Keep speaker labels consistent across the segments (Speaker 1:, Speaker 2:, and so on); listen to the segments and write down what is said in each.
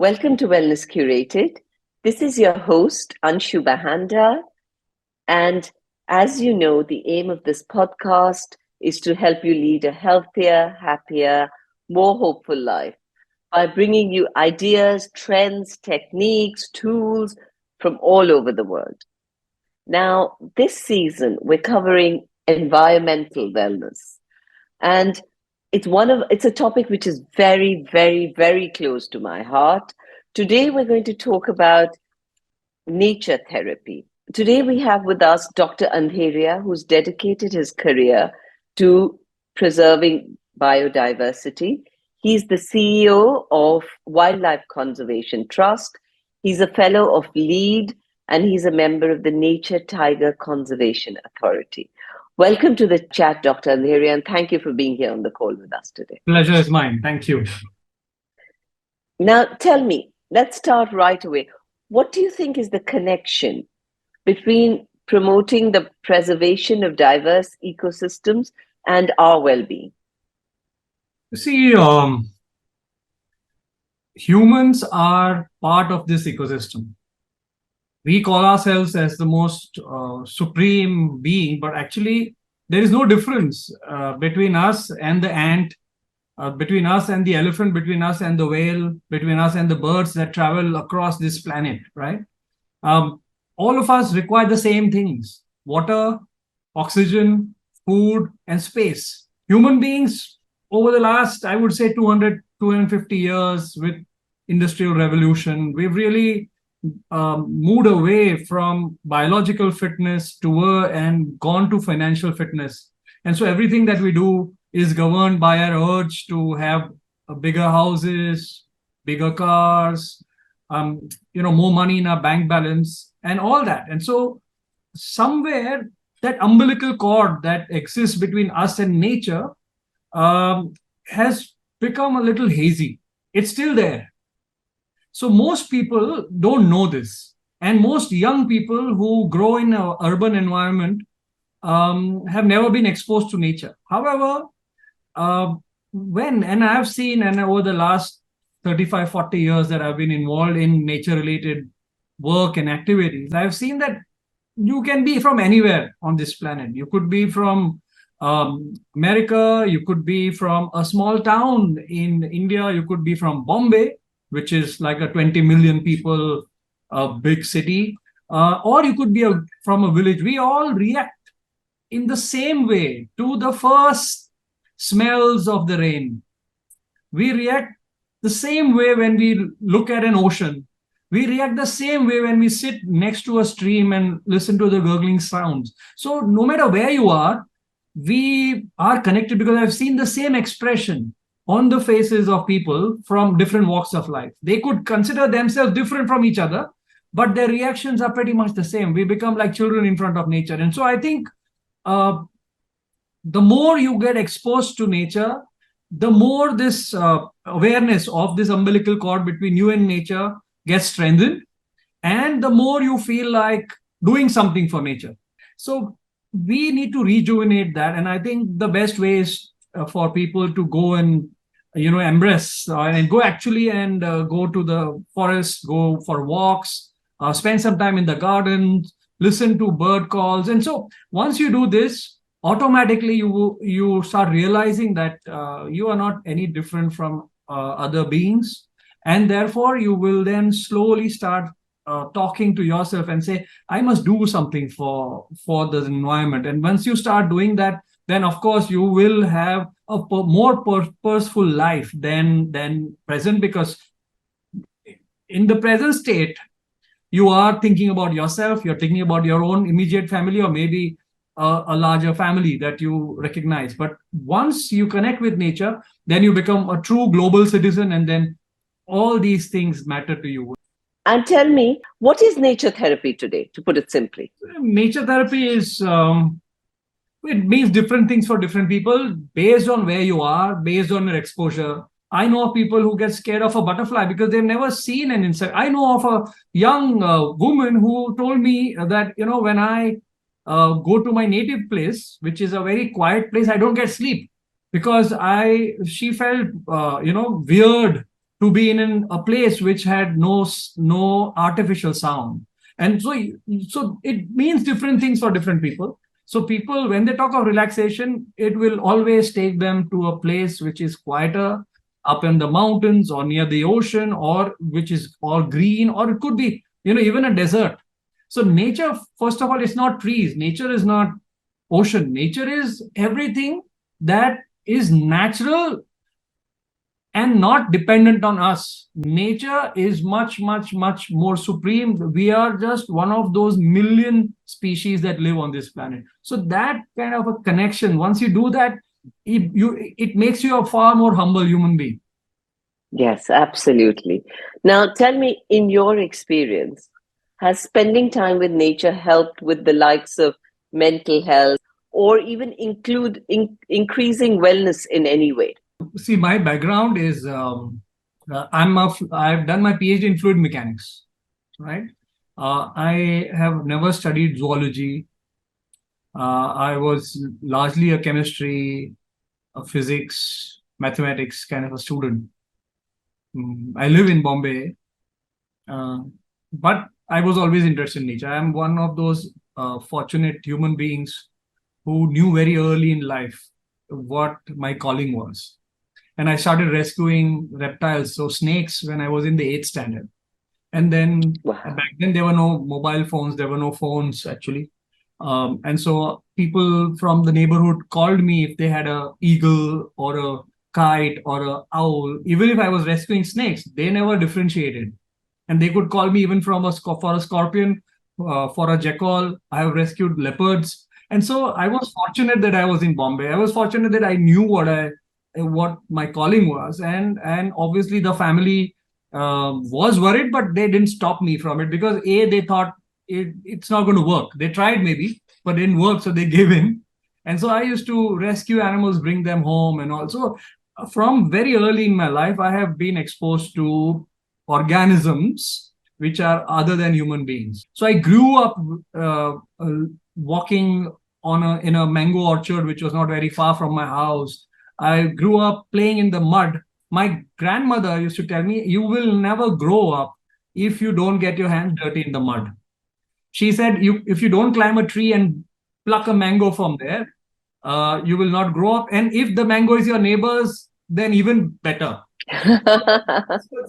Speaker 1: Welcome to Wellness Curated. This is your host, Anshu Bahanda. And as you know, the aim of this podcast is to help you lead a healthier, happier, more hopeful life by bringing you ideas, trends, techniques, tools from all over the world. Now, this season, we're covering environmental wellness. And it's a topic which is very, very, very close to my heart. Today, we're going to talk about nature therapy. Today, we have with us Dr. Andheria, who's dedicated his career to preserving biodiversity. He's the CEO of Wildlife Conservation Trust. He's a fellow of LEAD, and he's a member of the Nature Tiger Conservation Authority. Welcome to the chat, Dr. Andheria, and thank you for being here on the call with us today.
Speaker 2: Pleasure is mine. Thank you.
Speaker 1: Now, tell me, let's start right away. What do you think is the connection between promoting the preservation of diverse ecosystems and our well-being?
Speaker 2: You see, humans are part of this ecosystem. We call ourselves as the most supreme being, but actually there is no difference between us and the ant, between us and the elephant, between us and the whale, between us and the birds that travel across this planet, right? All of us require the same things: water, oxygen, food, and space. Human beings, over the last, I would say 200, 250 years with industrial revolution, we've really moved away from biological fitness and gone to financial fitness. And so everything that we do is governed by our urge to have bigger houses, bigger cars, more money in our bank balance and all that. And so somewhere that umbilical cord that exists between us and nature has become a little hazy. It's still there. So most people don't know this. And most young people who grow in an urban environment have never been exposed to nature. However, and I've seen, and over the last 35, 40 years that I've been involved in nature-related work and activities, I've seen that you can be from anywhere on this planet. You could be from America, you could be from a small town in India, you could be from Bombay, which is like a 20 million people, big city, or you could be from a village. We all react in the same way to the first smells of the rain. We react the same way when we look at an ocean. We react the same way when we sit next to a stream and listen to the gurgling sounds. So no matter where you are, we are connected because I've seen the same expression on the faces of people from different walks of life. They could consider themselves different from each other, but their reactions are pretty much the same. We become like children in front of nature. And so I think the more you get exposed to nature, the more this awareness of this umbilical cord between you and nature gets strengthened, and the more you feel like doing something for nature. So we need to rejuvenate that. And I think the best way is for people to go and embrace and go actually and go to the forest, go for walks, spend some time in the garden, listen to bird calls. And so once you do this, automatically you start realizing that you are not any different from other beings. And therefore you will then slowly start talking to yourself and say, I must do something for the environment. And once you start doing that, then of course you will have a more purposeful life than present, because in the present state, you are thinking about yourself, you're thinking about your own immediate family, or maybe a larger family that you recognize. But once you connect with nature, then you become a true global citizen, and then all these things matter to you.
Speaker 1: And tell me, what is nature therapy today, to put it simply?
Speaker 2: Nature therapy is, it means different things for different people based on where you are, based on your exposure. I know of people who get scared of a butterfly because they've never seen an insect. I know of a young woman who told me that, when I go to my native place, which is a very quiet place, I don't get sleep because she felt, weird to be in a place which had no artificial sound. And so it means different things for different people. So people, when they talk of relaxation, it will always take them to a place which is quieter, up in the mountains or near the ocean, or which is all green, or it could be, even a desert. So nature, first of all, is not trees. Nature is not ocean. Nature is everything that is natural and not dependent on us. Nature is much, much, much more supreme. We are just one of those million species that live on this planet. So that kind of a connection, once you do that, it makes you a far more humble human being.
Speaker 1: Yes, absolutely. Now, tell me, in your experience, has spending time with nature helped with the likes of mental health or even increasing wellness in any way?
Speaker 2: See, my background is I've done my PhD in fluid mechanics, right? I have never studied zoology. I was largely a chemistry, a physics, mathematics kind of a student. I live in Bombay, uh, but I was always interested in nature. I am one of those fortunate human beings who knew very early in life what my calling was. And I started rescuing reptiles, so snakes, when I was in the eighth standard. And then
Speaker 1: Wow.
Speaker 2: back then there were no mobile phones, there were no phones actually. And so people from the neighborhood called me if they had a eagle or a kite or a owl. Even if I was rescuing snakes, they never differentiated. And they could call me even for a scorpion, for a jackal. I have rescued leopards. And so I was fortunate that I was in Bombay. I was fortunate that I knew what my calling was, and obviously the family was worried, but they didn't stop me from it because they thought it's not going to work. They tried maybe, but it didn't work, so they gave in. And so I used to rescue animals, bring them home, and also from very early in my life, I have been exposed to organisms which are other than human beings. So I grew up walking in a mango orchard, which was not very far from my house. I grew up playing in the mud. My grandmother used to tell me, "You will never grow up if you don't get your hands dirty in the mud." She said, if you don't climb a tree and pluck a mango from there, you will not grow up. And if the mango is your neighbor's, then even better.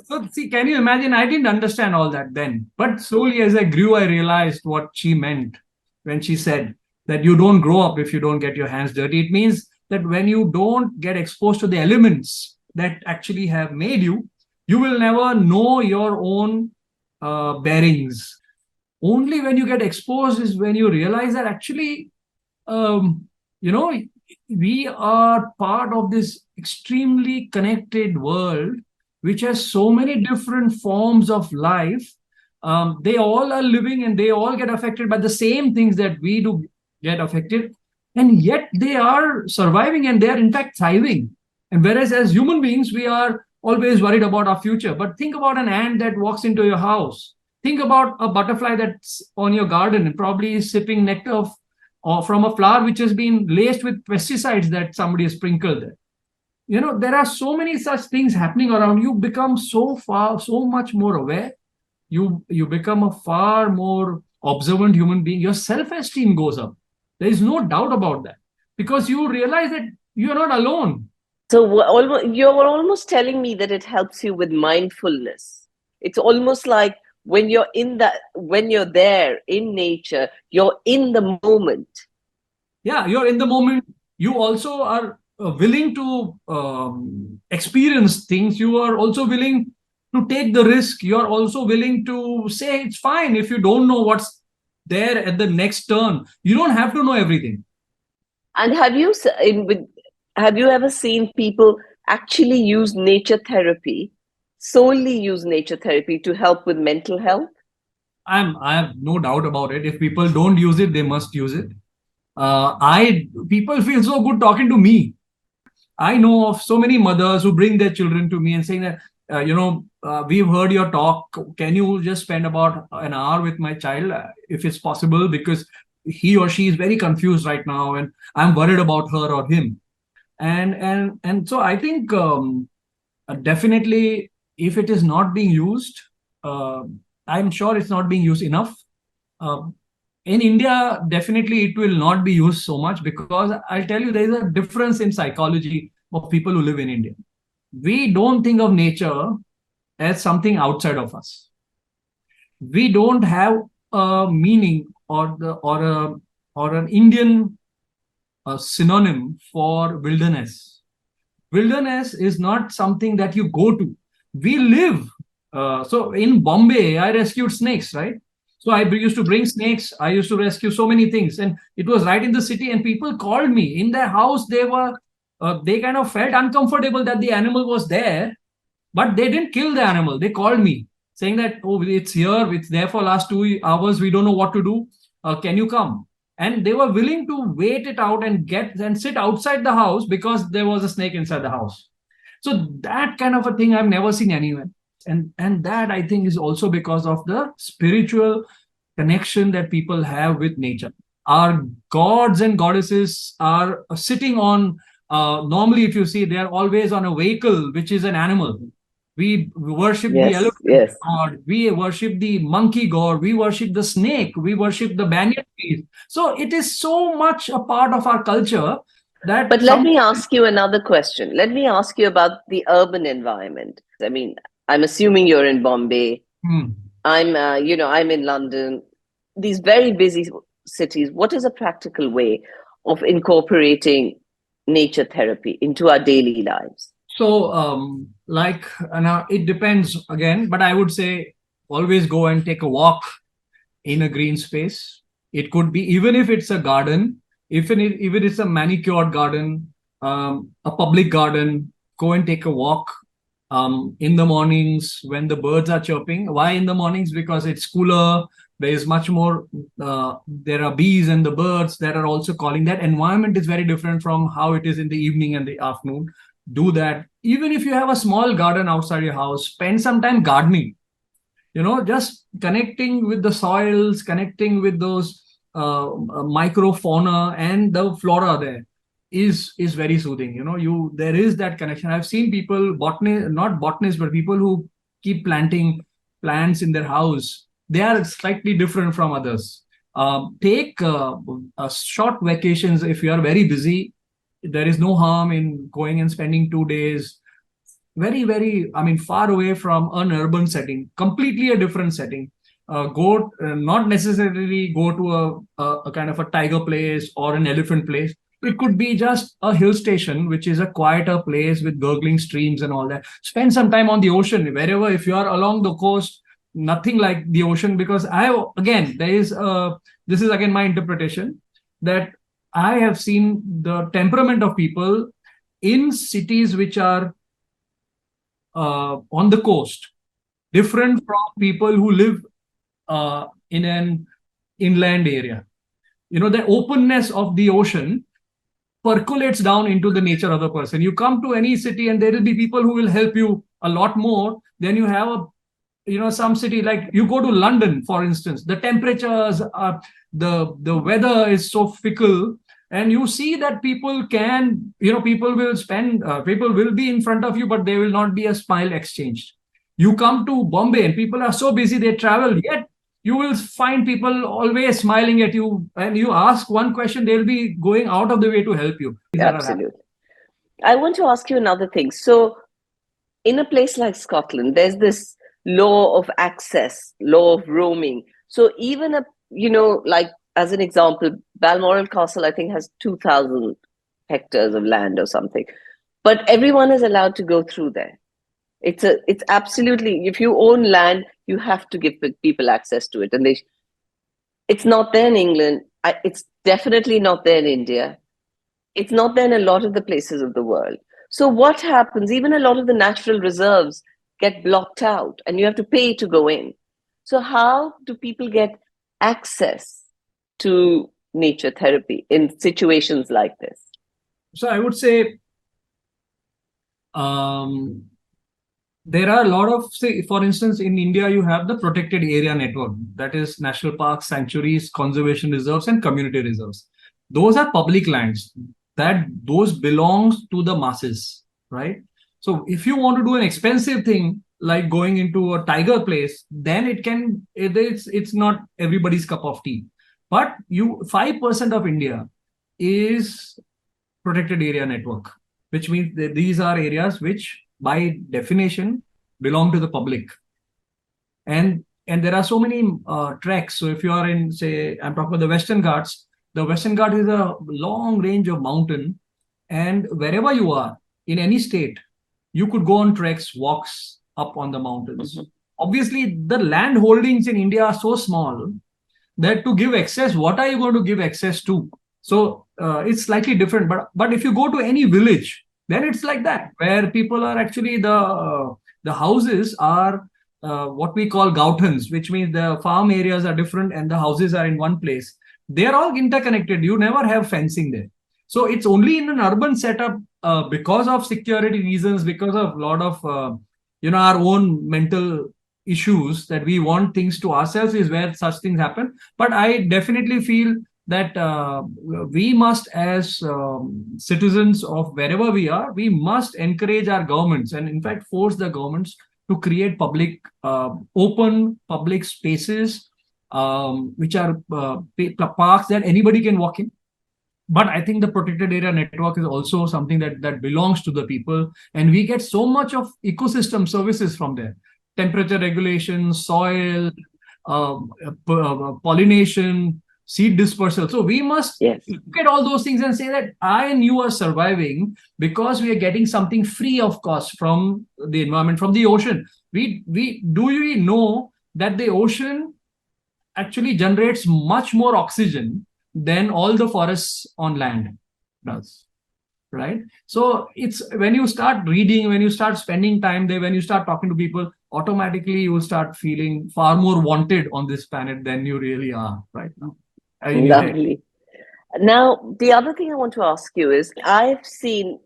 Speaker 2: So, see, can you imagine? I didn't understand all that then. But slowly as I grew, I realized what she meant when she said that you don't grow up if you don't get your hands dirty. It means that when you don't get exposed to the elements that actually have made you, you will never know your own bearings. Only when you get exposed is when you realize that actually, um, you know, we are part of this extremely connected world, which has so many different forms of life. They all are living and they all get affected by the same things that we do get affected. And yet they are surviving and they are, in fact, thriving. And whereas as human beings, we are always worried about our future. But think about an ant that walks into your house. Think about a butterfly that's on your garden and probably sipping nectar or from a flower which has been laced with pesticides that somebody has sprinkled there. There are so many such things happening around you. Become so much more aware. You become a far more observant human being. Your self-esteem goes up. There is no doubt about that because you realize that you're not alone.
Speaker 1: So you're almost telling me that it helps you with mindfulness. It's almost like when you're there in nature, you're in the moment.
Speaker 2: Yeah, you're in the moment. You also are willing to experience things. You are also willing to take the risk. You're also willing to say it's fine if you don't know what's there at the next turn. You don't have to know everything.
Speaker 1: And have you ever seen people actually use nature therapy, solely use nature therapy to help with mental health?
Speaker 2: I have no doubt about it. If people don't use it, they must use it. I People feel so good talking to me. I know of so many mothers who bring their children to me and saying that, we've heard your talk. Can you just spend about an hour with my child, if it's possible? Because he or she is very confused right now, and I'm worried about her or him. And so I think definitely if it is not being used, uh, I'm sure it's not being used enough. Uh, in India, definitely it will not be used so much, because I'll tell you, there is a difference in psychology of people who live in India. We don't think of nature as something outside of us. We don't have a meaning or an Indian synonym for wilderness. Wilderness is not something that you go to. We live. So in Bombay, I rescued snakes, right? So I used to bring snakes. I used to rescue so many things, and it was right in the city. And people called me in their house. They kind of felt uncomfortable that the animal was there, but they didn't kill the animal. They called me saying that, oh, it's here, it's there for last 2 hours. We don't know what to do. Can you come? And they were willing to wait it out and get and sit outside the house because there was a snake inside the house. So that kind of a thing I've never seen anywhere. And that, I think, is also because of the spiritual connection that people have with nature. Our gods and goddesses are sitting on, normally, if you see, they are always on a vehicle, which is an animal. We worship the
Speaker 1: Yes,
Speaker 2: elephant
Speaker 1: yes.
Speaker 2: god, we worship the monkey god, we worship the snake, we worship the banyan trees. So it is so much a part of our culture
Speaker 1: But
Speaker 2: that
Speaker 1: let
Speaker 2: some.
Speaker 1: me ask you another question. Let me ask you about the urban environment. I mean, I'm assuming you're in Bombay.
Speaker 2: Hmm.
Speaker 1: I'm in London. These very busy cities. What is a practical way of incorporating nature therapy into our daily lives?
Speaker 2: So, like, now it depends again, but I would say always go and take a walk in a green space. It could be, even if it's a garden, even if it's a manicured garden, a public garden, go and take a walk in the mornings when the birds are chirping. Why in the mornings? Because it's cooler. There is much more. There are bees and the birds that are also calling. That environment is very different from how it is in the evening and the afternoon. Do that. Even if you have a small garden outside your house, spend some time gardening. Just connecting with the soils, connecting with those microfauna and the flora there is very soothing. There is that connection. I've seen people, not botanists, but people who keep planting plants in their house. They are slightly different from others. Take short vacations. If you are very busy, there is no harm in going and spending 2 days very, very, I mean, far away from an urban setting, completely a different setting. Not necessarily go to a kind of a tiger place or an elephant place. It could be just a hill station, which is a quieter place with gurgling streams and all that. Spend some time on the ocean, wherever. If you are along the coast, nothing like the ocean, because again, this is again my interpretation, that I have seen the temperament of people in cities which are on the coast, different from people who live in an inland area. The openness of the ocean percolates down into the nature of the person. You come to any city, and there will be people who will help you a lot more than you have some city. Like, you go to London, for instance, the temperatures are, the weather is so fickle, and you see that people will be in front of you, but there will not be a smile exchanged. You come to Bombay and people are so busy, they travel, yet you will find people always smiling at you, and you ask one question, they'll be going out of the way to help you. That are happening.
Speaker 1: Absolutely. I want to ask you another thing. So, in a place like Scotland, there's this law of access, law of roaming. So even like as an example, Balmoral Castle, I think, has 2,000 hectares of land or something, but everyone is allowed to go through there. It's absolutely, if you own land, you have to give people access to it, and it's not there in England. It's definitely not there in India. It's not there in a lot of the places of the world. So what happens? Even a lot of the natural reserves get blocked out and you have to pay to go in. So how do people get access to nature therapy in situations like this?
Speaker 2: So I would say, um, there are a lot of, say, for instance, in India, you have the protected area network, that is national parks, sanctuaries, conservation reserves, and community reserves. Those are public lands, that those belongs to the masses, right? So if you want to do an expensive thing, like going into a tiger place, then it's not everybody's cup of tea. But 5% of India is protected area network, which means that these are areas which by definition belong to the public. And there are so many treks. So if you are in, say, I'm talking about the Western Ghats. The Western Ghats is a long range of mountain, and wherever you are in any state, you could go on treks, walks up on the mountains.
Speaker 1: Mm-hmm.
Speaker 2: Obviously, the land holdings in India are so small that to give access, what are you going to give access to? So it's slightly different. But if you go to any village, then it's like that, where people are actually the houses are what we call gautans, which means the farm areas are different and the houses are in one place. They are all interconnected. You never have fencing there. So it's only in an urban setup because of security reasons, because of a lot of our own mental issues that we want things to ourselves is where such things happen. But I definitely feel that we must, as citizens of wherever we are, we must encourage our governments and in fact force the governments to create open public spaces, which are parks that anybody can walk in. But I think the protected area network is also something that belongs to the people, and we get so much of ecosystem services from there: temperature regulation, soil, pollination, seed dispersal. So we must look at all those things and say that I and you are surviving because we are getting something free of cost from the environment, from the ocean. We know that the ocean actually generates much more oxygen than all the forests on land does, right? So it's when you start reading, when you start spending time there, when you start talking to people, automatically you will start feeling far more wanted on this planet than you really are right now.
Speaker 1: Lovely. Now, the other thing I want to ask you is, I've seen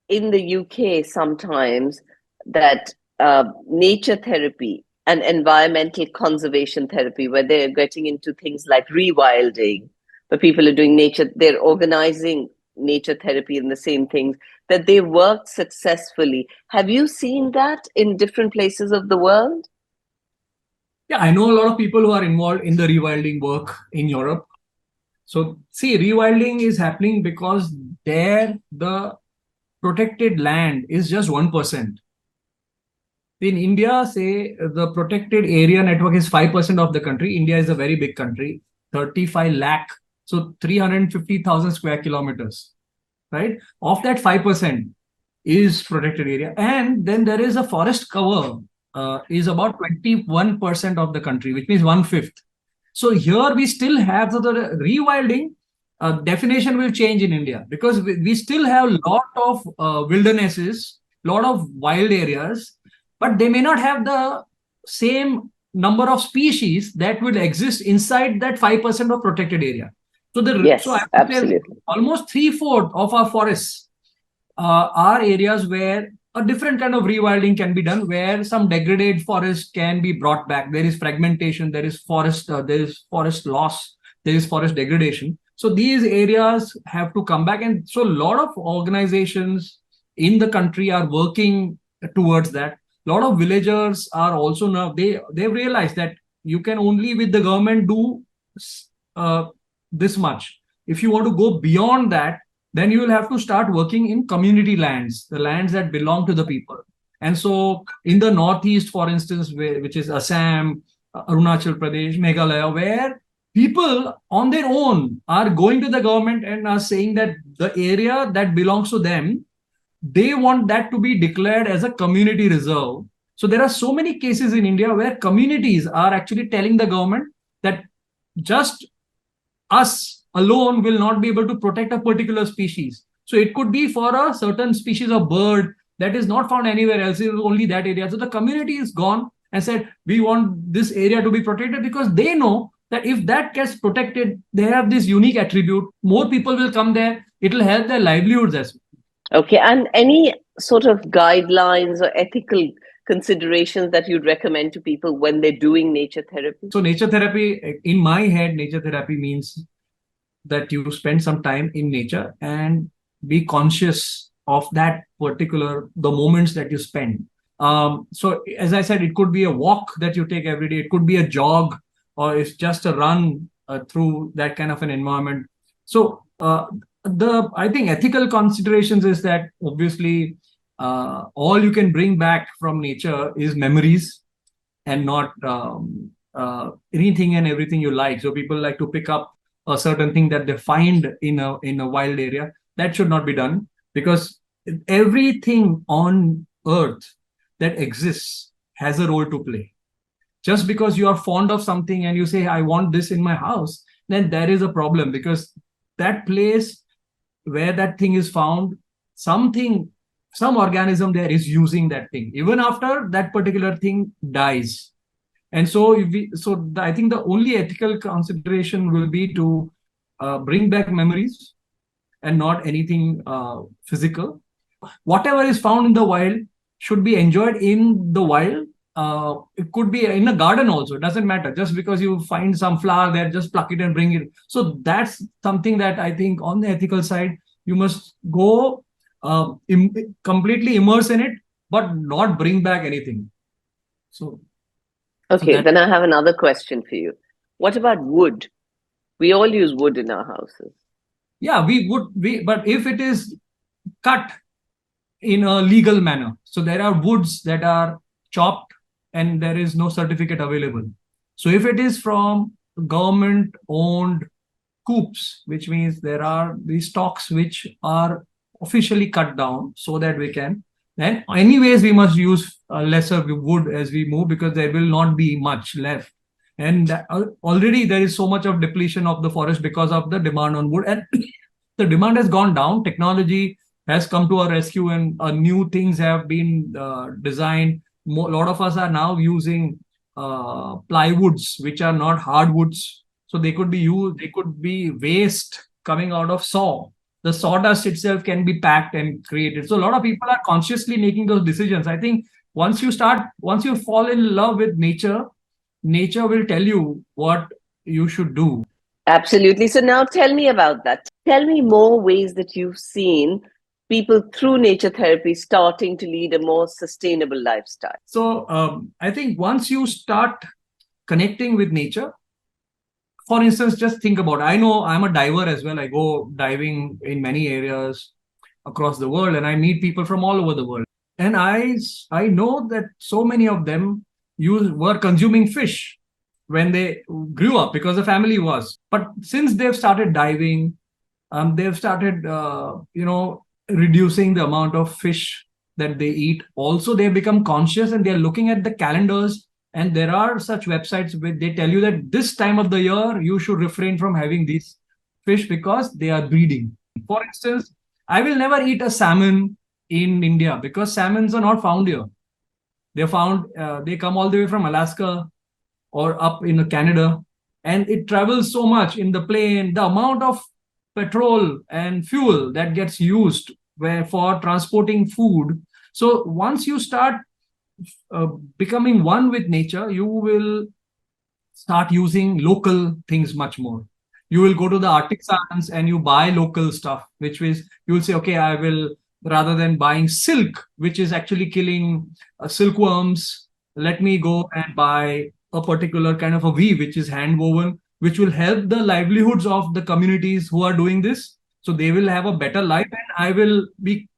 Speaker 1: in the UK sometimes that nature therapy and environmental conservation therapy, where they're getting into things like rewilding, where people are doing they're organizing nature therapy and the same things, that they work successfully. Have you seen that in different places of the world?
Speaker 2: Yeah, I know a lot of people who are involved in the rewilding work in Europe. So see, rewilding is happening because there the protected land is just 1%. In India, say the protected area network is 5% of the country. India is a very big country, 35 lakh, so 350,000 square kilometers, right? Of that 5% is protected area. And then there is a forest cover is about 21% of the country, which means 1/5. So here we still have the rewilding definition will change in India because we still have a lot of wildernesses, lot of wild areas, but they may not have the same number of species that will exist inside that 5% of protected area. So I would say almost 3/4 of our forests are areas where a different kind of rewilding can be done, where some degraded forest can be brought back. There is fragmentation, there is forest loss, there is forest degradation. So these areas have to come back, and so a lot of organizations in the country are working towards that. A lot of villagers are also now they've realized that you can only with the government do this much. If you want to go beyond that, then you will have to start working in community lands, the lands that belong to the people. And so in the Northeast, for instance, which is Assam, Arunachal Pradesh, Meghalaya, where people on their own are going to the government and are saying that the area that belongs to them, they want that to be declared as a community reserve. So there are so many cases in India where communities are actually telling the government that just us alone will not be able to protect a particular species. So it could be for a certain species of bird that is not found anywhere else, it is only that area. So the community is gone and said, we want this area to be protected because they know that if that gets protected, they have this unique attribute. More people will come there. It will help their livelihoods as well.
Speaker 1: Okay. And any sort of guidelines or ethical considerations that you'd recommend to people when they're doing nature therapy?
Speaker 2: So nature therapy, in my head, nature therapy means that you spend some time in nature and be conscious of the moments that you spend. So as I said, it could be a walk that you take every day. It could be a jog, or it's just a run through that kind of an environment. So the I think ethical considerations is that obviously all you can bring back from nature is memories, and not anything and everything you like. So people like to pick up a certain thing that they find in a wild area. That should not be done, because everything on earth that exists has a role to play. Just because you are fond of something and you say, I want this in my house, then there is a problem, because that place where that thing is found, something, some organism there is using that thing even after that particular thing dies. And so, I think the only ethical consideration will be to bring back memories and not anything physical. Whatever is found in the wild should be enjoyed in the wild. It could be in a garden also. It doesn't matter. Just because you find some flower there, just pluck it and bring it. So that's something that I think on the ethical side, you must go completely immerse in it, but not bring back anything. So,
Speaker 1: Okay,
Speaker 2: that,
Speaker 1: then I have another question for you. What about wood? We all use wood in our houses.
Speaker 2: yeah, but if it is cut in a legal manner. So there are woods that are chopped and there is no certificate available. So if it is from government owned coops, which means there are these stalks which are officially cut down so that we can, then anyways we must use lesser wood as we move, because there will not be much left. And already there is so much of depletion of the forest because of the demand on wood, and the demand has gone down. Technology has come to our rescue, and new things have been designed. A lot of us are now using plywoods, which are not hardwoods. So they could be used. They could be waste coming out of saw. The sawdust itself can be packed and created. So a lot of people are consciously making those decisions. I think once you fall in love with nature, nature will tell you what you should do.
Speaker 1: Absolutely. So now tell me about that. Tell me more ways that you've seen people through nature therapy starting to lead a more sustainable lifestyle.
Speaker 2: So I think once you start connecting with nature, for instance, just think about, I know I'm a diver as well. I go diving in many areas across the world, and I meet people from all over the world. And I know that so many of them were consuming fish when they grew up, because the family was. But since they've started diving, they've started reducing the amount of fish that they eat. Also, they've become conscious and they're looking at the calendars, and there are such websites where they tell you that this time of the year you should refrain from having these fish because they are breeding. For instance, I will never eat a salmon in India because salmons are not found here. They come all the way from Alaska or up in Canada, and it travels so much in the plane. The amount of petrol and fuel that gets used for transporting food. So once you start becoming one with nature, you will start using local things much more. You will go to the artisans and you buy local stuff, which is, you will say, okay, I will, rather than buying silk, which is actually killing silkworms, let me go and buy a particular kind of a weave, which is hand woven, which will help the livelihoods of the communities who are doing this. So they will have a better life, and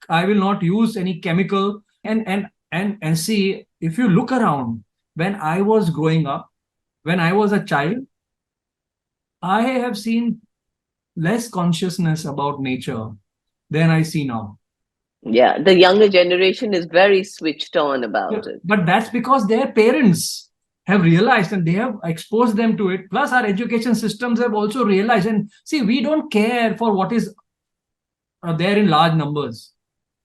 Speaker 2: I will not use any chemical. And see, if you look around, when I was growing up, when I was a child, I have seen less consciousness about nature than I see now.
Speaker 1: Yeah, the younger generation is very switched on about it.
Speaker 2: But that's because their parents have realized and they have exposed them to it. Plus, our education systems have also realized. And see, we don't care for what is there in large numbers.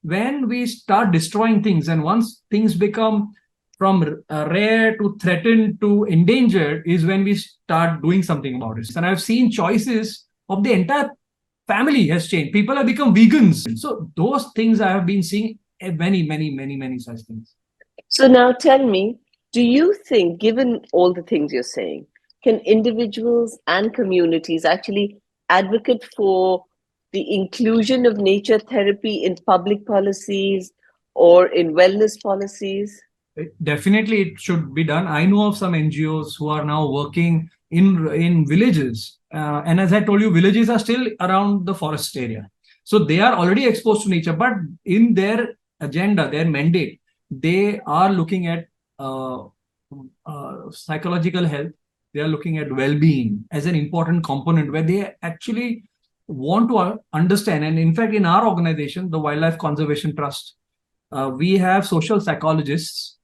Speaker 2: When we start destroying things, and once things become from rare to threatened to endangered, is when we start doing something about it. And I've seen choices of the entire family has changed. People have become vegans. So those things I have been seeing, many such things.
Speaker 1: So now tell me, do you think, given all the things you're saying, can individuals and communities actually advocate for the inclusion of nature therapy in public policies or in wellness policies?
Speaker 2: Definitely, it should be done. I know of some NGOs who are now working in villages, and as I told you, villages are still around the forest area, so they are already exposed to nature. But in their agenda, their mandate, they are looking at uh, psychological health. They are looking at well-being as an important component, where they actually want to understand. And in fact, in our organization, the Wildlife Conservation Trust, we have social psychologists,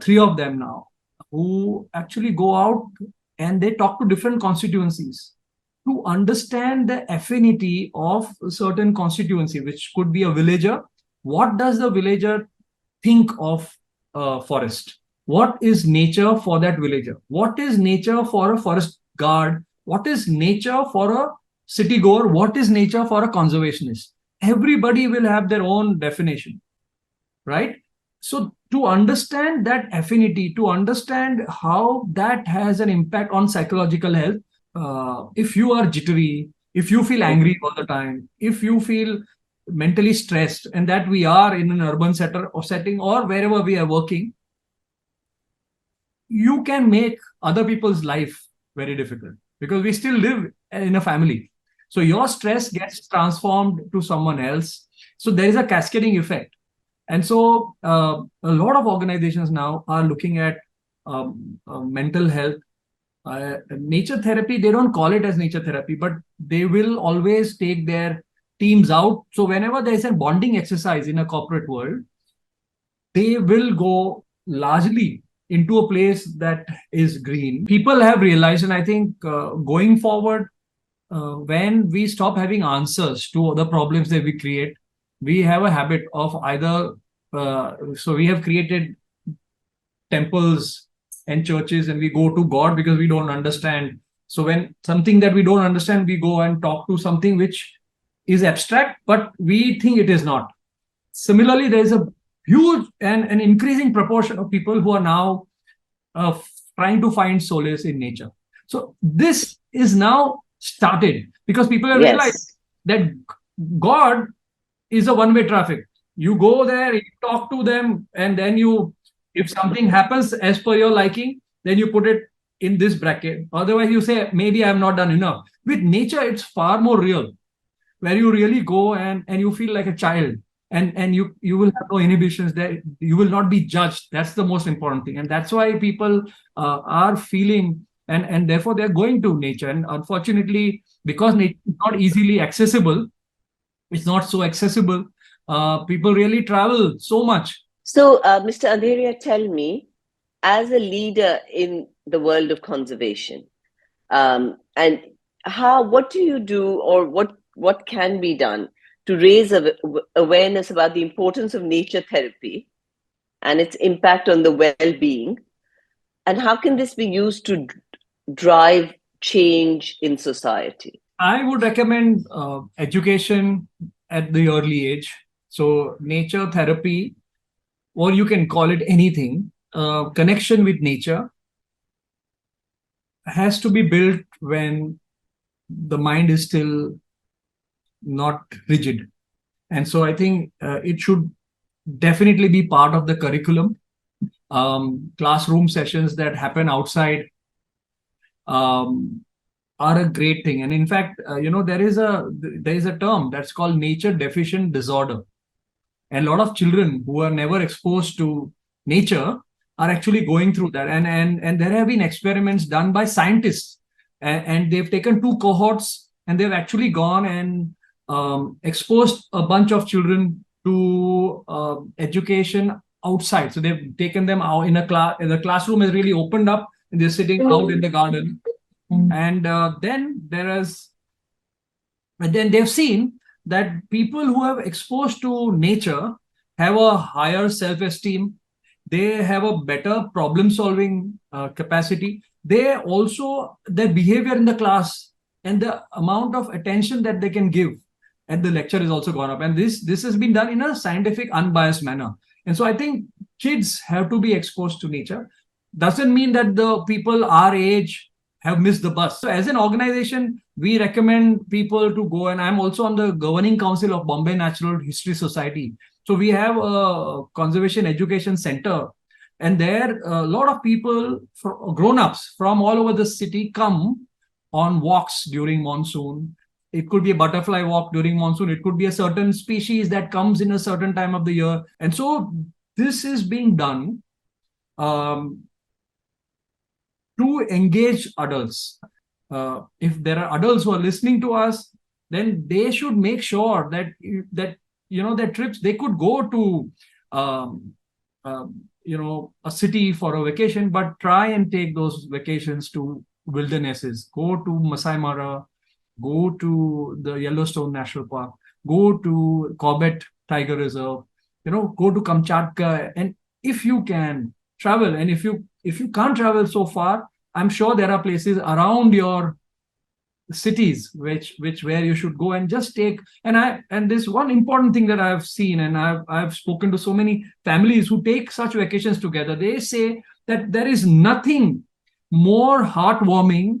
Speaker 2: three of them now, who actually go out and they talk to different constituencies to understand the affinity of a certain constituency, which could be a villager. What does the villager think of forest? What is nature for that villager? What is nature for a forest guard? What is nature for a city goer? What is nature for a conservationist? Everybody will have their own definition, right? So to understand that affinity, to understand how that has an impact on psychological health, if you are jittery, if you feel angry all the time, if you feel mentally stressed, and that we are in an urban setting or wherever we are working, you can make other people's life very difficult, because we still live in a family. So your stress gets transformed to someone else. So there is a cascading effect. And so a lot of organizations now are looking at mental health. Nature therapy, they don't call it as nature therapy, but they will always take their teams out. So whenever there's a bonding exercise in a corporate world, they will go largely into a place that is green. People have realized, and I think going forward, when we stop having answers to the problems that we create, we have a habit of either, so we have created temples and churches, and we go to God because we don't understand. So when something that we don't understand, we go and talk to something which is abstract, but we think it is not. Similarly, there is a huge and an increasing proportion of people who are now uh, trying to find solace in nature. So this is now started because people have realized
Speaker 1: Yes.
Speaker 2: that God is a one-way traffic. You go there, you talk to them, and then you, if something happens as per your liking, then you put it in this bracket. Otherwise, you say, maybe I have not done enough. With nature, it's far more real, where you really go and you feel like a child, and you will have no inhibitions there. You will not be judged. That's the most important thing, and that's why people are feeling, and therefore they're going to nature. And unfortunately, because nature is not easily accessible, it's not so accessible. People really travel so much.
Speaker 1: So, Mr. Andheria, tell me, as a leader in the world of conservation, and what do you do, or what can be done to raise awareness about the importance of nature therapy and its impact on the well-being, and how can this be used to drive change in society?
Speaker 2: I would recommend education at the early age. So nature therapy, or you can call it anything, connection with nature has to be built when the mind is still not rigid. And so I think it should definitely be part of the curriculum. Classroom sessions that happen outside um, are a great thing. And in fact, there is a term that's called nature deficient disorder. And a lot of children who are never exposed to nature are actually going through that. And there have been experiments done by scientists, and they've taken two cohorts, and they've actually gone and exposed a bunch of children to education outside. So they've taken them out in a class. The classroom is really opened up, and they're sitting out in the garden. And then they've seen that people who have exposed to nature have a higher self-esteem. They have a better problem-solving capacity. They also, their behavior in the class and the amount of attention that they can give at the lecture is also gone up. And this has been done in a scientific, unbiased manner. And so I think kids have to be exposed to nature. Doesn't mean that the people our age have missed the bus. So as an organization, we recommend people to go, and I'm also on the governing council of Bombay Natural History Society. So we have a conservation education center And there, a lot of people, grown-ups from all over the city come on walks during monsoon. It could be a butterfly walk during monsoon. It could be a certain species that comes in a certain time of the year. And so this is being done um, to engage adults. If there are adults who are listening to us, then they should make sure that their trips, they could go to um, a city for a vacation, but try and take those vacations to wildernесses. Go to Masai Mara, go to the Yellowstone National Park, go to Corbett Tiger Reserve, go to Kamchatka, and if you can travel, and if you can't travel so far, I'm sure there are places around your cities which where you should go and just take. And this one important thing that I've seen, and I've spoken to so many families who take such vacations together. They say that there is nothing more heartwarming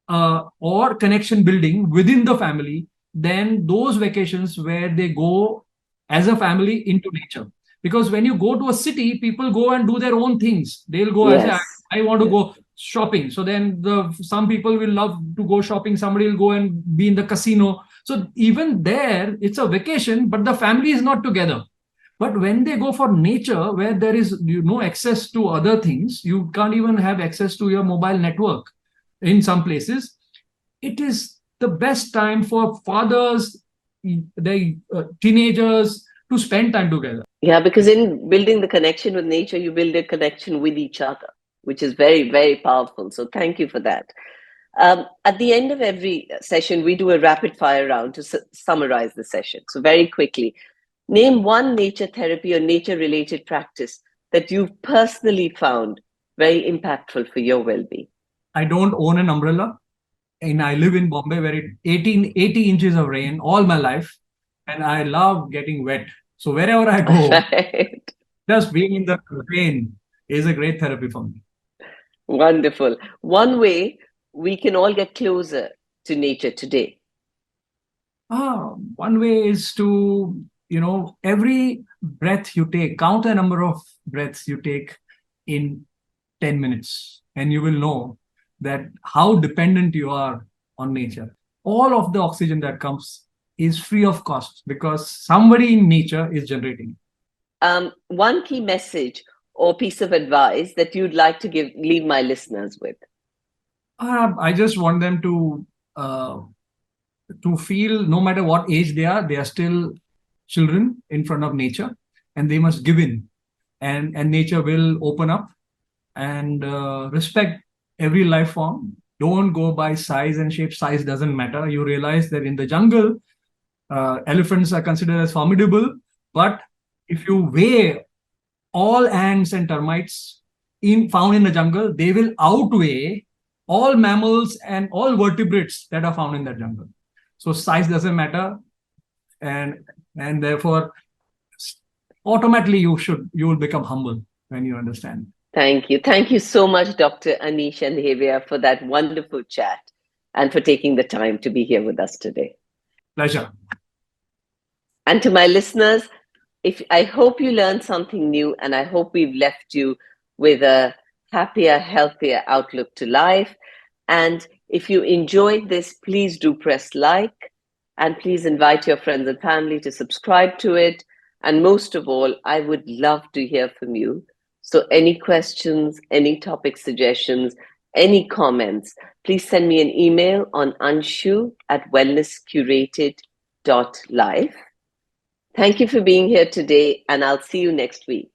Speaker 2: or connection building within the family than those vacations where they go as a family into nature. Because when you go to a city, people go and do their own things. They'll go and say,
Speaker 1: Yes.
Speaker 2: I want to go shopping. So then some people will love to go shopping. Somebody will go and be in the casino. So even there, it's a vacation, but the family is not together. But when they go for nature, where there is no access to other things, you can't even have access to your mobile network in some places. It is the best time for fathers, the teenagers, to spend time together.
Speaker 1: Yeah, because in building the connection with nature, you build a connection with each other, which is very, very powerful. So thank you for that. At the end of every session, we do a rapid fire round to summarize the session. So very quickly, name one nature therapy or nature related practice that you've personally found very impactful for your well-being.
Speaker 2: I don't own an umbrella, and I live in Bombay where it 80 inches of rain all my life, and I love getting wet. So wherever I go,
Speaker 1: Right.
Speaker 2: just being in the rain is a great therapy for me.
Speaker 1: Wonderful. One way we can all get closer to nature today.
Speaker 2: One way is to, every breath you take, count the number of breaths you take in 10 minutes, and you will know that how dependent you are on nature. All of the oxygen that comes is free of cost because somebody in nature is generating it.
Speaker 1: One key message or piece of advice that you'd like to leave my listeners with?
Speaker 2: I just want them to feel, no matter what age they are still children in front of nature, and they must give in, and nature will open up, and respect every life form. Don't go by size and shape. Size doesn't matter. You realize that in the jungle, elephants are considered as formidable, but if you weigh all ants and termites found in the jungle, they will outweigh all mammals and all vertebrates that are found in that jungle. So size doesn't matter, and therefore automatically you will become humble when you understand.
Speaker 1: Thank you so much, Dr. Anish Andheria, for that wonderful chat and for taking the time to be here with us today.
Speaker 2: Pleasure.
Speaker 1: And to my listeners, I hope you learned something new, and I hope we've left you with a happier, healthier outlook to life. And if you enjoyed this, please do press like, and please invite your friends and family to subscribe to it. And most of all, I would love to hear from you. So any questions, any topic suggestions, any comments, please send me an email on anshu@wellnesscurated.life. Thank you for being here today, and I'll see you next week.